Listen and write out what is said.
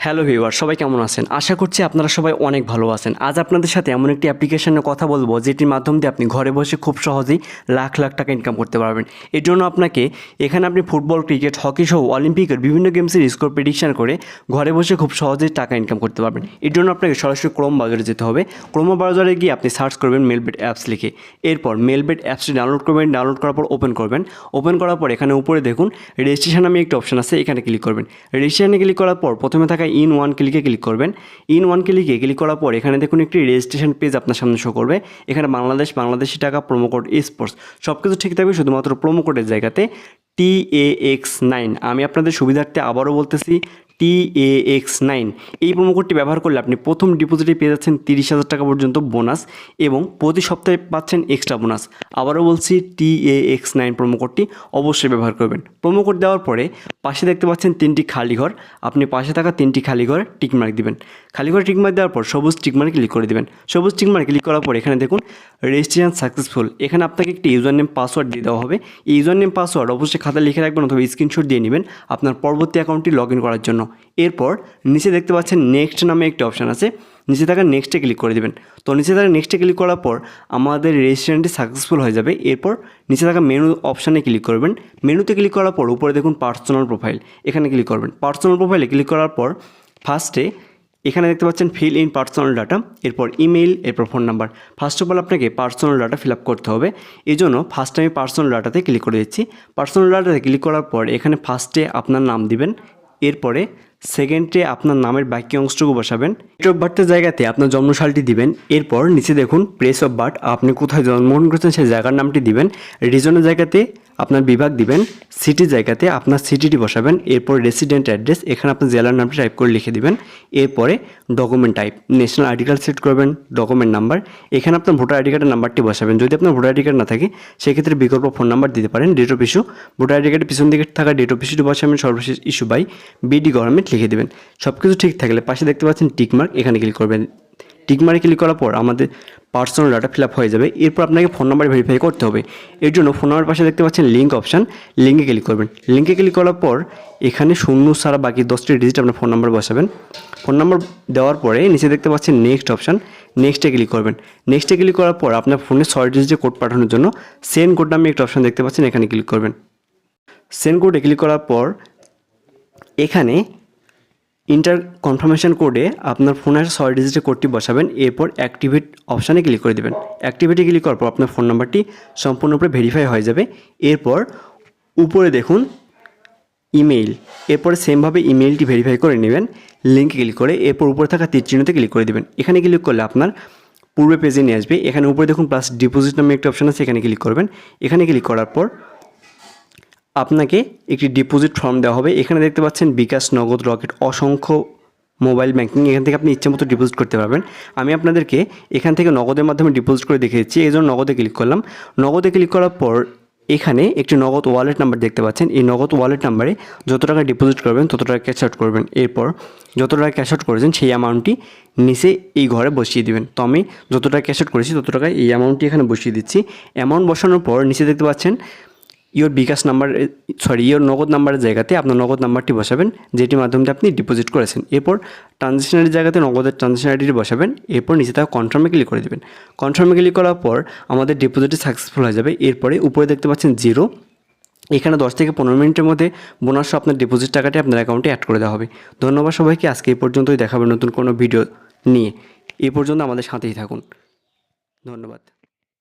Hello viewer, সবাই কেমন আছেন? আশা করছি আপনারা সবাই অনেক ভালো আছেন। আজ আপনাদের সাথে এমন একটি অ্যাপ্লিকেশনের কথা বলবো যেটির মাধ্যম দিয়ে আপনি ঘরে বসে খুব সহজেই লাখ লাখ টাকা ইনকাম করতে পারবেন। এর জন্য আপনাকে এখানে আপনি ফুটবল, ক্রিকেট, হকি সহ অলিম্পিকের বিভিন্ন গেমসের স্কোর প্রেডিকশন করে ঘরে বসে খুব সহজেই টাকা ইনকাম করতে পারবেন। এর জন্য আপনাকে সরাসরি ক্রোম ব্রাউজারে যেতে হবে। ক্রোম ব্রাউজারে গিয়ে আপনি সার্চ করবেন মেলবেট অ্যাপস লিখে। এরপর মেলবেট অ্যাপসটি ডাউনলোড করবেন। ডাউনলোড করার পর ওপেন করবেন। ওপেন করার পর এখানে উপরে দেখুন রেজিস্ট্রেশন নামে একটি অপশন আছে, এখানে ক্লিক করবেন। রেজিস্ট্রেশনে ক্লিক করার পর প্রথমে থাকা ইন ওয়ান ক্লিকে ক্লিক করবেন। ইন ওয়ান ক্লিকে ক্লিক করার পর এখানে দেখুন একটি রেজিস্ট্রেশন পেজ আপনার সামনে শো করবে। এখানে বাংলাদেশি টাকা, প্রোমো কোড স্পোর্টস সব কিছু ঠিক থাকবে, শুধুমাত্র প্রোমো কোডের জায়গাতে TAX9, আমি আপনাদের সুবিধার্থে আবারও বলতেছি TAX9 এই প্রোমো কোডটি ব্যবহার করলে আপনি প্রথম ডিপোজিটে পেয়ে যাচ্ছেন 30,000 টাকা পর্যন্ত বোনাস এবং প্রতি সপ্তাহে পাচ্ছেন এক্সট্রা বোনাস। আবারও বলছি TAX9 প্রোমো কোডটি অবশ্যই ব্যবহার করবেন। প্রোমো কোড দেওয়ার পরে পাশে দেখতে পাচ্ছেন 3টি খালি ঘর, আপনি পাশে থাকা 3টি খালি ঘরে টিকমার্ক দিবেন। খালি ঘরে টিকমার্ক দেওয়ার পর সবুজ টিকমার্ক ক্লিক করে দেবেন। সবুজ টিকমার্ক ক্লিক করার পর এখানে দেখুন রেজিস্ট্রেশন সাকসেসফুল। এখানে আপনাকে একটি ইউজার নেম পাসওয়ার্ড দিয়ে দেওয়া হবে। এই ইউজার নেম পাসওয়ার্ড অবশ্যই খাতায় লিখে রাখবেন অথবা স্ক্রিনশট দিয়ে নেবেন আপনার পরবর্তী অ্যাকাউন্টটি লগ ইন করার জন্য। এরপর নিচে দেখতে পাচ্ছেন নেক্সট নামে একটি অপশান আছে, নিচে থাকা নেক্সটে ক্লিক করে দেবেন। তো নিচে থাকা নেক্সটে ক্লিক করার পর আমাদের রেজিস্ট্রেশনটি সাকসেসফুল হয়ে যাবে। এরপর নিচে থাকা মেনু অপশানে ক্লিক করবেন। মেনুতে ক্লিক করার পর উপরে দেখুন পার্সোনাল প্রোফাইল, এখানে ক্লিক করবেন। পার্সোনাল প্রোফাইলে ক্লিক করার পর ফার্স্টে এখানে দেখতে পাচ্ছেন ফিল ইন পার্সোনাল ডাটা, এরপর ইমেইল, এরপর phone number. First of all আপনাকে পার্সোনাল ডাটা ফিল আপ করতে হবে। এই জন্য ফার্স্টে আমি পার্সোনাল ডাটাতে ক্লিক করে দিচ্ছি। পার্সোনাল ডাটাতে ক্লিক করার পর এখানে ফার্স্টে আপনার নাম দিবেন, এরপরে সেকেন্ডে আপনার নামের বাকি অংশটুকু বসাবেন। ডেট অফ বার্থের জায়গাতে আপনার জন্মসালটি দিবেন। এরপর নিচে দেখুন প্লেস অফ বার্থ, আপনি কোথায় জন্মগ্রহণ করেছেন সেই জায়গার নামটি দিবেন। রিজনের জায়গাতে আপনার বিভাগ দিবেন। সিটির জায়গাতে আপনার সিটিটি বসাবেন। এরপর রেসিডেন্ট অ্যাড্রেস, এখানে আপনার জেলার নামটি টাইপ করে লিখে দিবেন। এরপরে document type, national ID card select করবেন। ডকুমেন্ট নাম্বার, এখানে আপনার ভোটার আইডি কার্ডের নাম্বারটি বসাবেন। যদি আপনার ভোটার আইডি কার্ড না থাকে সেক্ষেত্রে বিকল্প ফোন নাম্বার দিতে পারেন। Date of issue, voter ID কার্ডের পিছন দিকে থাকা ডেট অফ ইস্যুটি বসাবেন। সর্বশেষ ইস্যু বাই BD গভর্নমেন্ট লিখে দেবেন। সব কিছু ঠিক থাকলে পাশে দেখতে পাচ্ছেন টিকমার্ক, এখানে ক্লিক করবেন। টিকমার্কে ক্লিক করার পর আমাদের পার্সোনাল ডাটা ফিল আপ হয়ে যাবে। এরপর আপনাকে ফোন নাম্বার ভেরিফাই করতে হবে। এর জন্য ফোন নাম্বার পাশে দেখতে পাচ্ছেন লিঙ্ক অপশান, লিঙ্কে ক্লিক করবেন। লিঙ্কে ক্লিক করার পর এখানে শূন্য ছাড়া বাকি 10টি ডিজিট আপনার ফোন নাম্বার বসাবেন। ফোন নাম্বার দেওয়ার পরে নিচে দেখতে পাচ্ছেন নেক্সট অপশান, নেক্সটে ক্লিক করবেন। নেক্সটে ক্লিক করার পর আপনার ফোনে 6 ডিজিটের কোড পাঠানোর জন্য সেন্ড কোড নামে একটা অপশান দেখতে পাচ্ছেন, এখানে ক্লিক করবেন। সেন্ড কোডে ক্লিক করার পর এখানে ইন্টার কনফার্মেশন কোডে আপনার ফোনের 6 ডিজিটের কোডটি বসাবেন। এরপর অ্যাক্টিভেট অপশানে ক্লিক করে দেবেন। অ্যাক্টিভেটে ক্লিক করার পর আপনার ফোন নাম্বারটি সম্পূর্ণরূপে ভেরিফাই হয়ে যাবে। এরপর উপরে দেখুন ইমেইল, এরপরে সেমভাবে ইমেইলটি ভেরিফাই করে নেবেন। লিঙ্কে ক্লিক করে এরপর উপরে থাকা তীর চিহ্নতে ক্লিক করে দেবেন। এখানে ক্লিক করলে আপনার পূর্বে পেজে নিয়ে আসবে। এখানে উপরে দেখুন প্লাস ডিপোজিট নামে একটা অপশান আছে, এখানে ক্লিক করবেন। এখানে ক্লিক করার পর আপনাকে একটি ডিপোজিট ফর্ম দেওয়া হবে। এখানে দেখতে পাচ্ছেন বিকাশ, নগদ, রকেট, অসংখ্য মোবাইল ব্যাঙ্কিং, এখান থেকে আপনি ইচ্ছে মতো ডিপোজিট করতে পারবেন। আমি আপনাদেরকে এখান থেকে নগদের মাধ্যমে ডিপোজিট করে দেখে দিচ্ছি। এই জন্য নগদে ক্লিক করলাম। নগদে ক্লিক করার পর এখানে একটি নগদ ওয়ালেট নাম্বার দেখতে পাচ্ছেন। এই নগদ ওয়ালেট নাম্বারে যত টাকা ডিপোজিট করবেন তত টাকা ক্যাশ আউট করবেন। এরপর যত টাকা ক্যাশ আউট করেছেন সেই অ্যামাউন্টটি নিচে এই ঘরে বসিয়ে দেবেন। তো আমি যত টাকা ক্যাশ আউট করেছি তত টাকা এই অ্যামাউন্টটি এখানে বসিয়ে দিচ্ছি। অ্যামাউন্ট বসানোর পর নিচে দেখতে পাচ্ছেন ইয়োর নগদ নাম্বারের জায়গাতে আপনার নগদ নাম্বারটি বসাবেন যেটির মাধ্যমে আপনি ডিপোজিট করেছেন। এরপর ট্রানজ্যাকশনের জায়গাতে নগদের ট্রানজ্যাকশন আইডিটি বসাবেন। এরপর নিচে থাকা কনফার্মে ক্লিক করে দেবেন। কনফার্মে ক্লিক করার পর আমাদের ডিপোজিটটি সাকসেসফুল হয়ে যাবে। এরপরে উপরে দেখতে পাচ্ছেন 0, এখানে 10 থেকে 15 মিনিটের মধ্যে বোনাস আপনার ডিপোজিট টাকাটি আপনার অ্যাকাউন্টে অ্যাড করে দেওয়া হবে। ধন্যবাদ সবাইকে। আজকে এই পর্যন্তই, দেখাবেন নতুন কোনো ভিডিও নিয়ে। এই পর্যন্ত আমাদের সাথেই থাকুন। ধন্যবাদ।